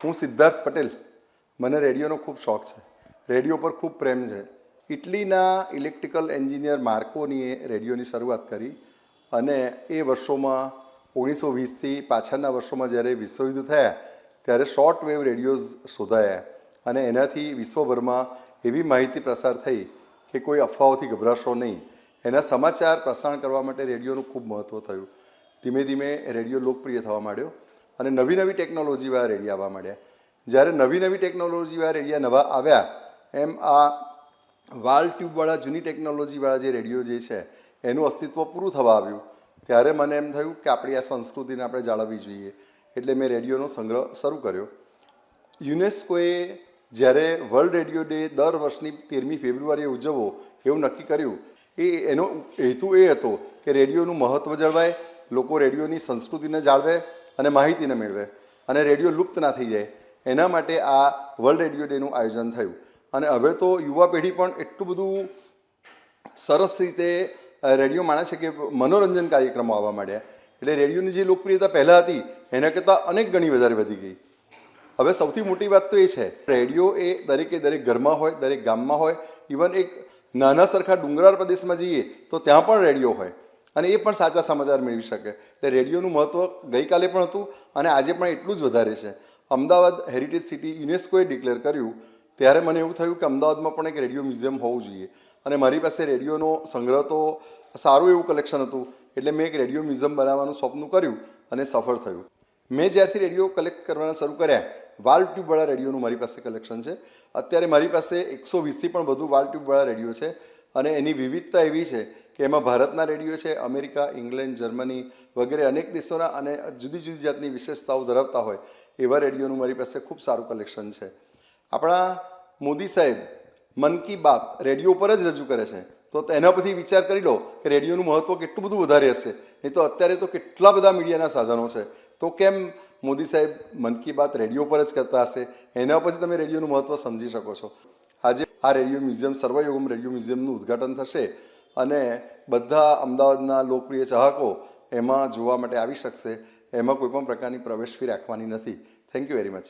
હું સિદ્ધાર્થ પટેલ. મને રેડિયોનો ખૂબ શોખ છે. રેડિયો પર ખૂબ પ્રેમ છે. ઇટલીના ઇલેક્ટ્રિકલ એન્જિનિયર માર્કોનીએ રેડિયોની શરૂઆત કરી અને એ વર્ષોમાં 1920થી પાછળના વર્ષોમાં જ્યારે વિશ્વયુદ્ધ થયા ત્યારે શોર્ટ વેવ રેડિયોઝ શોધાયા અને એનાથી વિશ્વભરમાં એવી માહિતી પ્રસાર થઈ કે કોઈ અફવાઓથી ગભરાશો નહીં. એના સમાચાર પ્રસારણ કરવા માટે રેડિયોનું ખૂબ મહત્ત્વ થયું. ધીમે ધીમે રેડિયો લોકપ્રિય થવા માંડ્યો અને નવી નવી ટેકનોલોજીવાળા રેડિયા આવવા માંડ્યા. જ્યારે નવી નવી ટેકનોલોજીવાળા રેડિયા નવા આવ્યા એમ આ વાલ ટ્યુબવાળા જૂની ટેકનોલોજીવાળા જે રેડિયો જે છે એનું અસ્તિત્વ પૂરું થવા આવ્યું. ત્યારે મને એમ થયું કે આપણી આ સંસ્કૃતિને આપણે જાળવવી જોઈએ. એટલે મેં રેડિયોનો સંગ્રહ શરૂ કર્યો. યુનેસ્કોએ જ્યારે વર્લ્ડ રેડિયો ડે દર વર્ષની 13મી ફેબ્રુઆરીએ ઉજવવો એવું નક્કી કર્યું. એનો હેતુ એ હતો કે રેડિયોનું મહત્ત્વ જળવાય, લોકો રેડિયોની સંસ્કૃતિને જાળવે અને માહિતીને મેળવે અને રેડિયો લુપ્ત ના થઈ જાય. એના માટે આ વર્લ્ડ રેડિયો ડેનું આયોજન થયું. અને હવે તો યુવા પેઢી પણ એટલું બધું સરસ રીતે રેડિયો માણે છે કે મનોરંજન કાર્યક્રમો આવવા માંડ્યા. એટલે રેડિયોની જે લોકપ્રિયતા પહેલાં હતી એના કરતાં અનેક ગણી વધારે વધી ગઈ. હવે સૌથી મોટી વાત તો એ છે રેડિયો એ દરેક ઘરમાં હોય, દરેક ગામમાં હોય. ઇવન એક નાના સરખા ડુંગરાળ પ્રદેશમાં જઈએ તો ત્યાં પણ રેડિયો હોય અને એ પણ સાચા સમાચાર મેળવી શકે. એટલે રેડિયોનું મહત્ત્વ ગઈકાલે પણ હતું અને આજે પણ એટલું જ વધારે છે. અમદાવાદ હેરિટેજ સિટી યુનેસ્કોએ ડિક્લેર કર્યું ત્યારે મને એવું થયું કે અમદાવાદમાં પણ એક રેડિયો મ્યુઝિયમ હોવું જોઈએ. અને મારી પાસે રેડિયોનો સંગ્રહ તો સારું એવું કલેક્શન હતું એટલે મેં એક રેડિયો મ્યુઝિયમ બનાવવાનું સ્વપ્ન કર્યું અને સફળ થયું. મેં જ્યારથી રેડિયો કલેક્ટ કરવાના શરૂ કર્યા વાલ ટ્યુબવાળા રેડિયોનું મારી પાસે કલેક્શન છે. અત્યારે મારી પાસે 120થી પણ વધુ વાલ ટ્યુબવાળા રેડિયો છે અને એની વિવિધતા એવી છે કે એમાં ભારતના રેડિયો છે, અમેરિકા, ઇંગ્લેન્ડ, જર્મની વગેરે અનેક દેશોના અને જુદી જુદી જાતની વિશેષતાઓ ધરાવતા હોય એવા રેડિયોનું મારી પાસે ખૂબ સારું કલેક્શન છે. આપણા મોદી સાહેબ મન કી બાત રેડિયો પર જ રજૂ કરે છે તો એના પરથી વિચાર કરી લો કે રેડિયોનું મહત્ત્વ કેટલું બધું વધારે હશે. નહીં તો અત્યારે તો કેટલા બધા મીડિયાના સાધનો છે તો કેમ મોદી સાહેબ મન કી બાત રેડિયો પર જ કરતા હશે? એના પરથી તમે રેડિયોનું મહત્ત્વ સમજી શકો છો. આજે આ રેડિયો મ્યુઝિયમ સર્વયોગમ રેડિયો મ્યુઝિયમનું ઉદ્ઘાટન થશે અને બધા અમદાવાદના લોકપ્રિય ચાહકો એમાં જોવા માટે આવી શકશે. એમાં કોઈ પણ પ્રકારની પ્રવેશ ફી રાખવાની નથી. Thank you very much.